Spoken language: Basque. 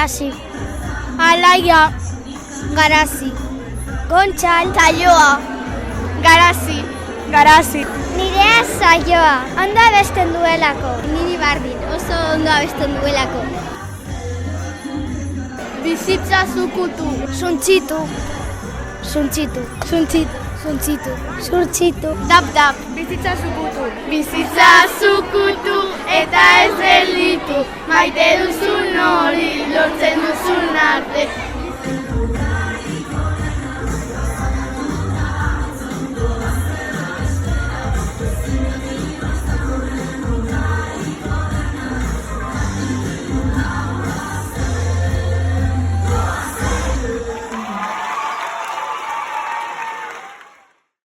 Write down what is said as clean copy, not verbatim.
Garasi. Alaia. Garasi. Gontxal. Zaioa. Garasi. Garasi. Nirea Zaioa. Ondo abesten duelako. Nini bardin, oso ondo abesten duelako. Bizitza zukutu. Suntxitu. Suntxitu. Suntxitu. Suntxitu. Suntxitu. Dap. Bizitza zukutu. Bizitza zukutu eta ez delitu. Maite duzun hori lortzen duzun arte.